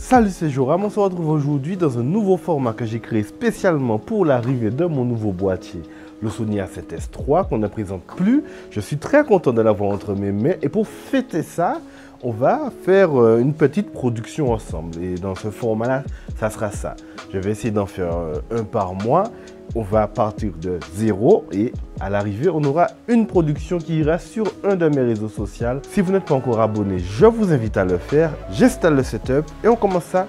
Salut, c'est Joram, on se retrouve aujourd'hui dans un nouveau format que j'ai créé spécialement pour l'arrivée de mon nouveau boîtier, le Sony A7S III qu'on ne présente plus. Je suis très content de l'avoir entre mes mains et pour fêter ça, on va faire une petite production ensemble. Et dans ce format-là, ça sera ça. Je vais essayer d'en faire un par mois. On va partir de zéro et à l'arrivée, on aura une production qui ira sur un de mes réseaux sociaux. Si vous n'êtes pas encore abonné, je vous invite à le faire. J'installe le setup et on commence ça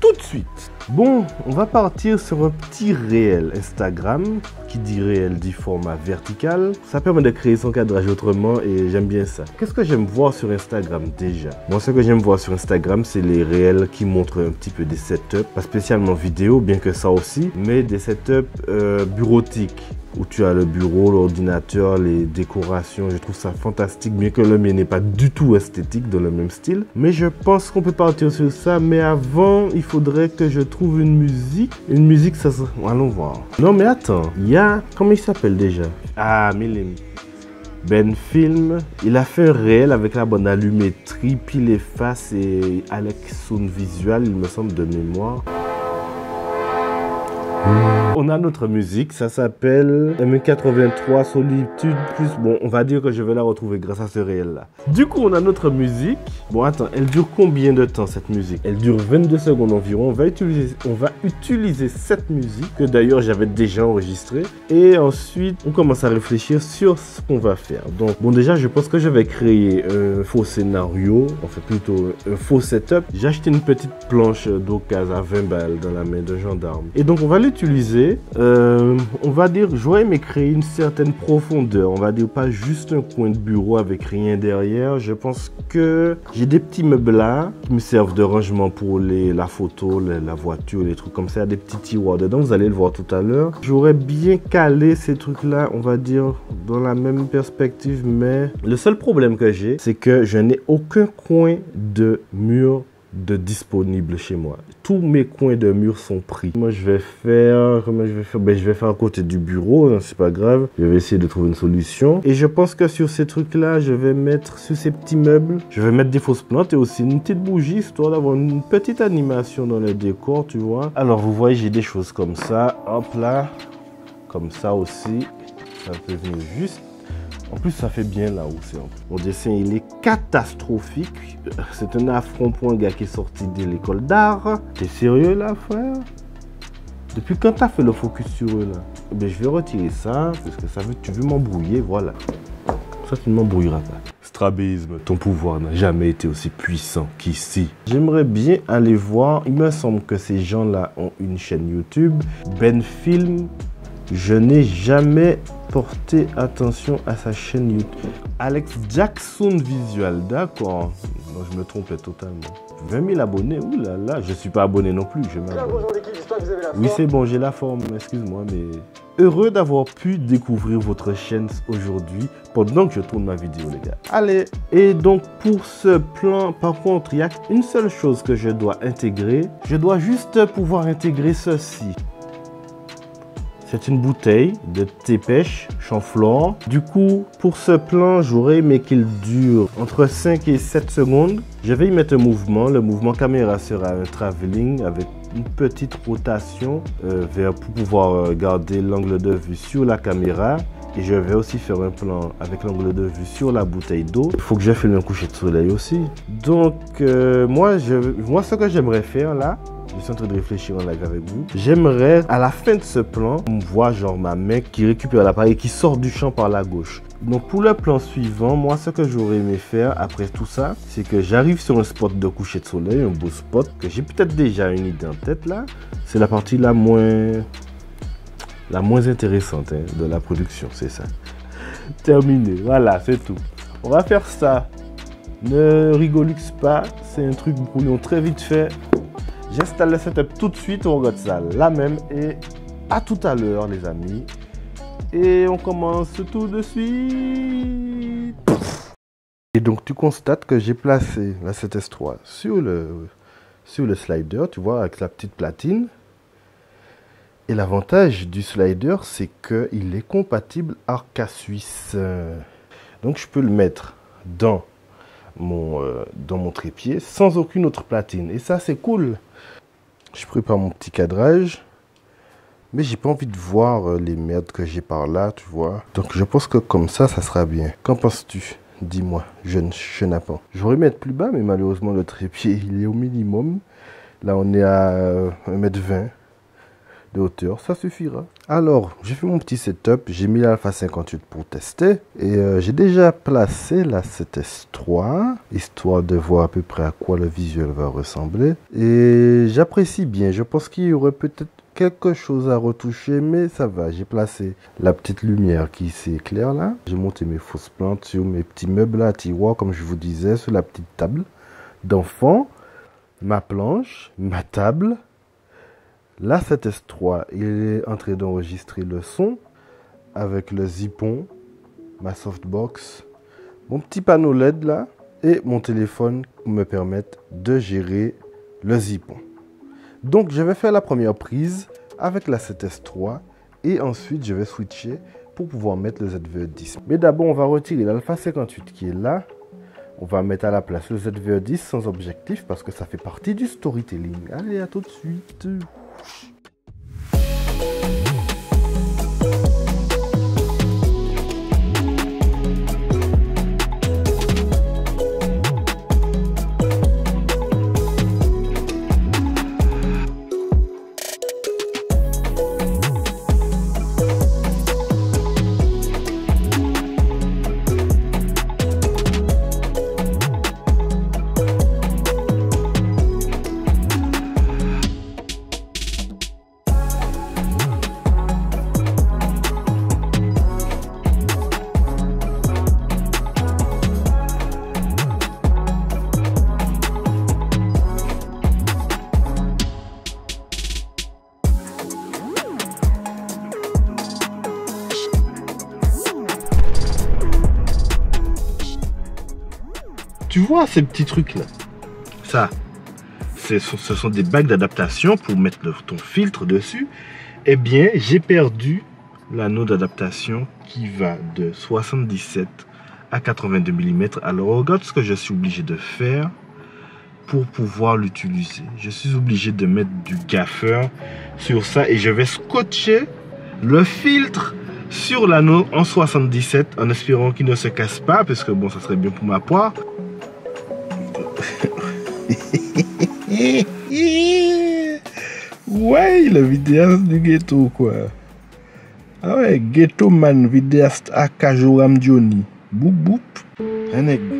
tout de suite. Bon, on va partir sur un petit réel Instagram. Qui dit réel dit format vertical. Ça permet de créer son cadrage autrement et j'aime bien ça. Qu'est-ce que j'aime voir sur Instagram déjà? Moi, ce que j'aime voir sur Instagram, c'est les réels qui montrent un petit peu des setups. Pas spécialement vidéo, bien que ça aussi, mais des setups bureautiques. Où tu as le bureau, l'ordinateur, les décorations. Je trouve ça fantastique, bien que le mien n'est pas du tout esthétique dans le même style. Mais je pense qu'on peut partir sur ça. Mais avant, il faudrait que je trouve une musique. Une musique, ça sera... Allons voir. Non, mais attends. Il y a... Comment il s'appelle déjà? Ah, Milim. Ben Film. Il a fait un réel avec la bonne allumétrie, pile et face et Alex Sound Visual, il me semble, de mémoire. On a notre musique, ça s'appelle M83 Solitude plus... Bon, on va dire que je vais la retrouver grâce à ce réel-là. Du coup, on a notre musique. Bon, attends, elle dure combien de temps cette musique? Elle dure 22 secondes environ. On va utiliser cette musique, que d'ailleurs j'avais déjà enregistrée. Et ensuite, on commence à réfléchir sur ce qu'on va faire. Donc, bon, déjà, je pense que je vais créer un faux scénario, enfin plutôt un faux setup. J'ai acheté une petite planche d'occasion à 20 balles dans la main d'un gendarme. Et donc, on va l'utiliser. On va dire, j'aurais aimé créer une certaine profondeur. On va dire pas juste un coin de bureau avec rien derrière. Je pense que j'ai des petits meubles là qui me servent de rangement pour la photo, la voiture, les trucs comme ça. Il y a des petits tiroirs dedans, vous allez le voir tout à l'heure. J'aurais bien calé ces trucs là, on va dire, dans la même perspective. Mais le seul problème que j'ai, c'est que je n'ai aucun coin de mur disponible chez moi. Tous mes coins de mur sont pris. Moi je vais faire, comment je vais faire? Ben, je vais faire à côté du bureau, c'est pas grave. Je vais essayer de trouver une solution. Et je pense que sur ces trucs là, je vais mettre sur ces petits meubles, je vais mettre des fausses plantes et aussi une petite bougie histoire d'avoir une petite animation dans le décor, tu vois. Alors vous voyez, j'ai des choses comme ça, hop là, comme ça aussi. Ça peut venir juste. En plus, ça fait bien là où c'est. Mon dessin, il est catastrophique. C'est un affront pour un gars qui est sorti de l'école d'art. T'es sérieux là, frère? Depuis quand t'as fait le focus sur eux là? Eh bien, je vais retirer ça, parce que ça veut, tu veux m'embrouiller, voilà. Ça, tu ne m'embrouilleras pas. Strabisme, ton pouvoir n'a jamais été aussi puissant qu'ici. J'aimerais bien aller voir, il me semble que ces gens-là ont une chaîne YouTube, Ben Film. Je n'ai jamais porté attention à sa chaîne YouTube. Alex Jackson Visual, d'accord. Non, je me trompais totalement. 20 000 abonnés, oulala, je ne suis pas abonné non plus. Oui, c'est bon, j'ai la forme, excuse-moi, mais... Heureux d'avoir pu découvrir votre chaîne aujourd'hui pendant que je tourne ma vidéo, les gars. Allez, et donc pour ce plan, par contre, il y a une seule chose que je dois intégrer. Je dois juste pouvoir intégrer ceci. C'est une bouteille de thé pêche chanflore. Du coup, pour ce plan, j'aurais aimé qu'il dure entre 5 et 7 secondes. Je vais y mettre un mouvement. Le mouvement caméra sera un travelling avec une petite rotation pour pouvoir garder l'angle de vue sur la caméra. Et je vais aussi faire un plan avec l'angle de vue sur la bouteille d'eau. Il faut que je filme un coucher de soleil aussi. Donc, moi, ce que j'aimerais faire là, je suis en train de réfléchir en live avec vous. J'aimerais, à la fin de ce plan, on voit genre ma main qui récupère l'appareil et qui sort du champ par la gauche. Donc pour le plan suivant, moi ce que j'aurais aimé faire après tout ça, c'est que j'arrive sur un spot de coucher de soleil, un beau spot, que j'ai peut-être déjà une idée en tête là. C'est la partie la moins intéressante hein, de la production, c'est ça. Terminé, voilà, c'est tout. On va faire ça. Ne rigolux pas, c'est un truc brouillon très vite fait. J'installe le setup tout de suite, on regarde ça là même et à tout à l'heure les amis. Et on commence tout de suite. Et donc tu constates que j'ai placé la A7S III sur le slider, tu vois, avec la petite platine. Et l'avantage du slider, c'est qu'il est compatible Arca Suisse. Donc je peux le mettre dans dans mon trépied sans aucune autre platine. Et ça, c'est cool. Je prépare mon petit cadrage. Mais j'ai pas envie de voir les merdes que j'ai par là, tu vois. Donc je pense que comme ça sera bien. Qu'en penses-tu? Dis-moi, jeune chenapan. J'aurais aimé être plus bas, mais malheureusement le trépied, il est au minimum. Là, on est à 1,20 m de hauteur, ça suffira. Alors, j'ai fait mon petit setup, j'ai mis l'Alpha 58 pour tester. Et j'ai déjà placé la 7S3, histoire de voir à peu près à quoi le visuel va ressembler. Et j'apprécie bien, je pense qu'il y aurait peut-être quelque chose à retoucher, mais ça va. J'ai placé la petite lumière qui s'éclaire là. J'ai monté mes fausses plantes sur mes petits meubles à tiroir, comme je vous disais, sur la petite table d'enfant. Ma planche, ma table. La 7S3, il est en train d'enregistrer le son avec le zippon, ma softbox, mon petit panneau LED là et mon téléphone pour me permettre de gérer le zippon. Donc je vais faire la première prise avec la 7S3 et ensuite je vais switcher pour pouvoir mettre le ZVE10. Mais d'abord on va retirer l'Alpha 58 qui est là. On va mettre à la place le ZVE10 sans objectif parce que ça fait partie du storytelling. Allez, à tout de suite. Tu vois ces petits trucs là? Ça, ce sont des bagues d'adaptation pour mettre ton filtre dessus. Eh bien, j'ai perdu l'anneau d'adaptation qui va de 77 à 82 mm. Alors, regarde ce que je suis obligé de faire pour pouvoir l'utiliser. Je suis obligé de mettre du gaffeur sur ça et je vais scotcher le filtre sur l'anneau en 77 en espérant qu'il ne se casse pas parce que bon, ça serait bien pour ma poire. Ouais, le vidéaste du ghetto quoi. Ah ouais, ghetto man, vidéaste à Kajoram Johnny. Boop boop. Un aigle.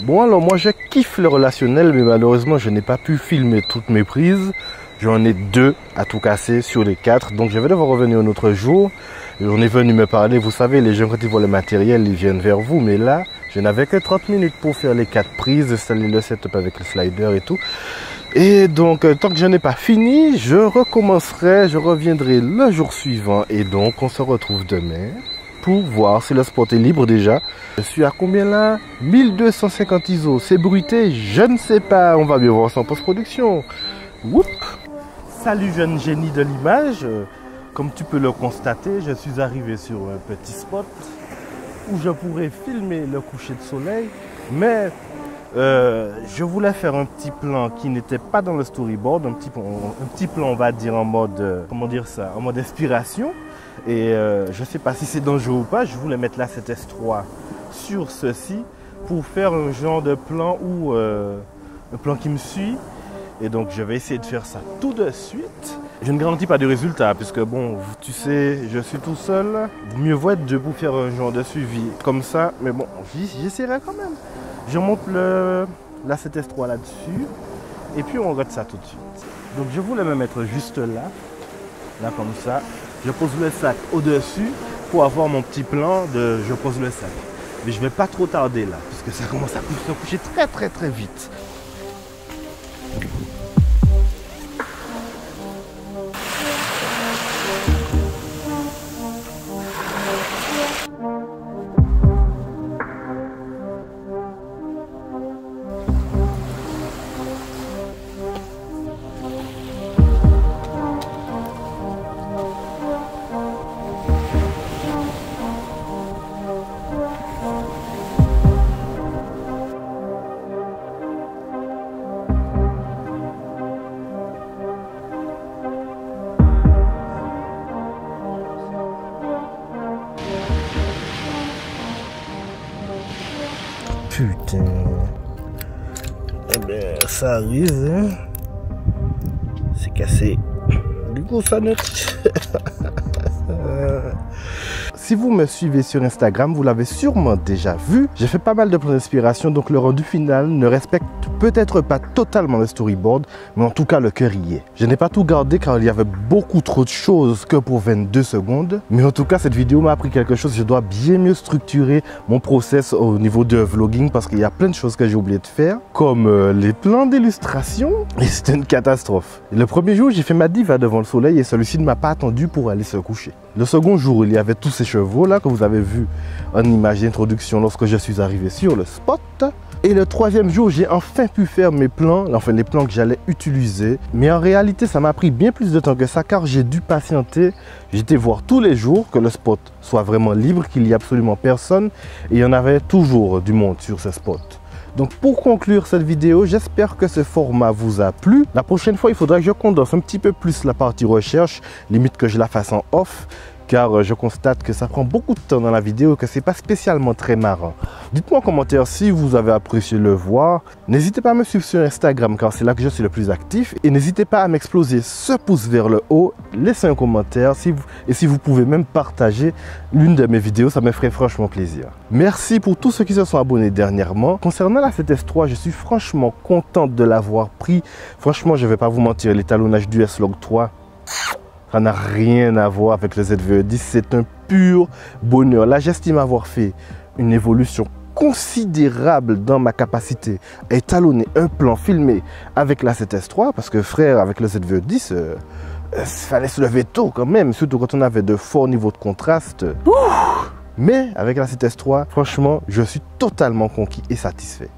Bon alors moi je kiffe le relationnel mais malheureusement je n'ai pas pu filmer toutes mes prises. J'en ai 2 à tout casser sur les 4. Donc je vais devoir revenir un autre jour. On est venu me parler, vous savez les gens quand ils voient le matériel ils viennent vers vous. Mais là je n'avais que 30 minutes pour faire les 4 prises, installer le setup avec le slider et tout. Et donc tant que je n'ai pas fini, je recommencerai, je reviendrai le jour suivant. Et donc on se retrouve demain pour voir si le spot est libre déjà. Je suis à combien là? 1250 ISO. C'est bruité? Je ne sais pas. On va bien voir ça en post-production. Whoop. Salut jeune génie de l'image. Comme tu peux le constater, je suis arrivé sur un petit spot où je pourrais filmer le coucher de soleil. Mais je voulais faire un petit plan qui n'était pas dans le storyboard. Un petit plan on va dire en mode, comment dire ça, en mode inspiration. Et je ne sais pas si c'est dangereux ou pas, je voulais mettre la 7S3 sur ceci pour faire un genre de plan où un plan qui me suit. Et donc je vais essayer de faire ça tout de suite. Je ne garantis pas de résultat puisque bon, tu sais, je suis tout seul. Mieux vaut être deux pour faire un genre de suivi comme ça. Mais bon, j'essaierai quand même. Je monte la 7S3 là-dessus et puis on regarde ça tout de suite. Donc je voulais me mettre juste là comme ça. Je pose le sac au-dessus pour avoir mon petit plan de je pose le sac. Mais je ne vais pas trop tarder là, parce que ça commence à se coucher très vite. Putain. Eh bien, ça arrive, hein. C'est cassé. Du coup, ça note. Si vous me suivez sur Instagram, vous l'avez sûrement déjà vu. J'ai fait pas mal de plans d'inspiration, donc le rendu final ne respecte peut-être pas totalement le storyboard, mais en tout cas le cœur y est. Je n'ai pas tout gardé car il y avait beaucoup trop de choses que pour 22 secondes. Mais en tout cas, cette vidéo m'a appris quelque chose. Je dois bien mieux structurer mon process au niveau de vlogging parce qu'il y a plein de choses que j'ai oublié de faire, comme les plans d'illustration. Et c'était une catastrophe. Et le premier jour, j'ai fait ma diva devant le soleil et celui-ci ne m'a pas attendu pour aller se coucher. Le second jour, il y avait tous ces chevaux là que vous avez vu en image d'introduction lorsque je suis arrivé sur le spot. Et le troisième jour, j'ai enfin pu faire mes plans, enfin les plans que j'allais utiliser. Mais en réalité, ça m'a pris bien plus de temps que ça car j'ai dû patienter. J'étais voir tous les jours que le spot soit vraiment libre, qu'il n'y ait absolument personne. Et il y en avait toujours du monde sur ce spot. Donc pour conclure cette vidéo, j'espère que ce format vous a plu. La prochaine fois, il faudra que je condense un petit peu plus la partie recherche, limite que je la fasse en off. Car je constate que ça prend beaucoup de temps dans la vidéo et que c'est pas spécialement très marrant. Dites-moi en commentaire si vous avez apprécié le voir. N'hésitez pas à me suivre sur Instagram car c'est là que je suis le plus actif. Et n'hésitez pas à m'exploser ce pouce vers le haut, laissez un commentaire et si vous pouvez même partager l'une de mes vidéos, ça me ferait franchement plaisir. Merci pour tous ceux qui se sont abonnés dernièrement. Concernant la 7S3, je suis franchement contente de l'avoir pris. Franchement, je vais pas vous mentir, l'étalonnage du S-Log 3, ça n'a rien à voir avec le ZVE10, c'est un pur bonheur. Là, j'estime avoir fait une évolution considérable dans ma capacité à étalonner un plan filmé avec la 7S3, parce que frère, avec le ZVE10, il fallait se lever tôt quand même, surtout quand on avait de forts niveaux de contraste. Mais avec la 7S3, franchement, je suis totalement conquis et satisfait.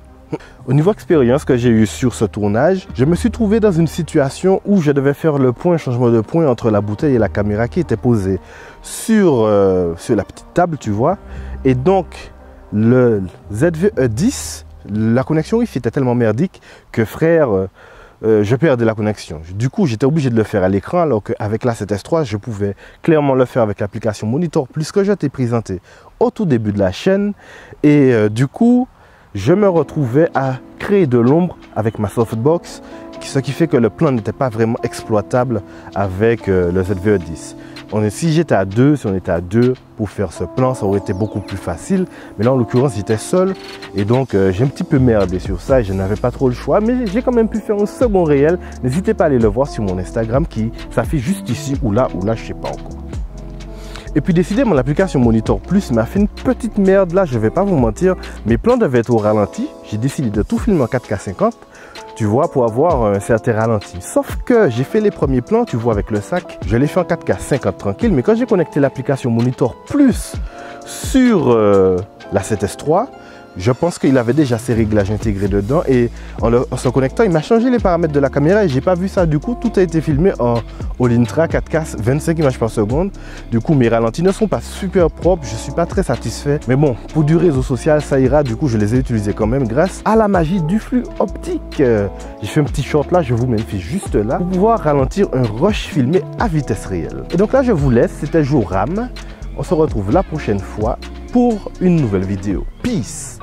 Au niveau expérience que j'ai eu sur ce tournage, je me suis trouvé dans une situation où je devais faire le changement de point entre la bouteille et la caméra qui était posée sur la petite table, tu vois. Et donc, le ZVE10, la connexion Wi-Fi était tellement merdique que frère, je perdais la connexion. Du coup, j'étais obligé de le faire à l'écran, alors qu'avec la 7S3, je pouvais clairement le faire avec l'application Monitor Plus que je t'ai présenté au tout début de la chaîne. Et du coup, je me retrouvais à créer de l'ombre avec ma softbox, ce qui fait que le plan n'était pas vraiment exploitable avec le ZVE10. Si j'étais à deux, si on était à deux pour faire ce plan, ça aurait été beaucoup plus facile. Mais là, en l'occurrence, j'étais seul et donc j'ai un petit peu merdé sur ça et je n'avais pas trop le choix. Mais j'ai quand même pu faire un second réel. N'hésitez pas à aller le voir sur mon Instagram qui s'affiche juste ici ou là, je ne sais pas encore. Et puis décidément, l'application Monitor Plus m'a fait une petite merde là, je vais pas vous mentir. Mes plans devaient être au ralenti. J'ai décidé de tout filmer en 4K 50, tu vois, pour avoir un certain ralenti. Sauf que j'ai fait les premiers plans, tu vois, avec le sac. Je l'ai fait en 4K 50 tranquille, mais quand j'ai connecté l'application Monitor Plus sur la 7S3, je pense qu'il avait déjà ses réglages intégrés dedans et en se connectant, il m'a changé les paramètres de la caméra et j'ai pas vu ça. Du coup, tout a été filmé en All Intra 4K 25 images par seconde. Du coup, mes ralentis ne sont pas super propres, je suis pas très satisfait. Mais bon, pour du réseau social, ça ira. Du coup, je les ai utilisés quand même grâce à la magie du flux optique. J'ai fait un petit short là, je vous mets une fiche juste là pour pouvoir ralentir un rush filmé à vitesse réelle. Et donc là, je vous laisse. C'était Joram. On se retrouve la prochaine fois pour une nouvelle vidéo. Peace!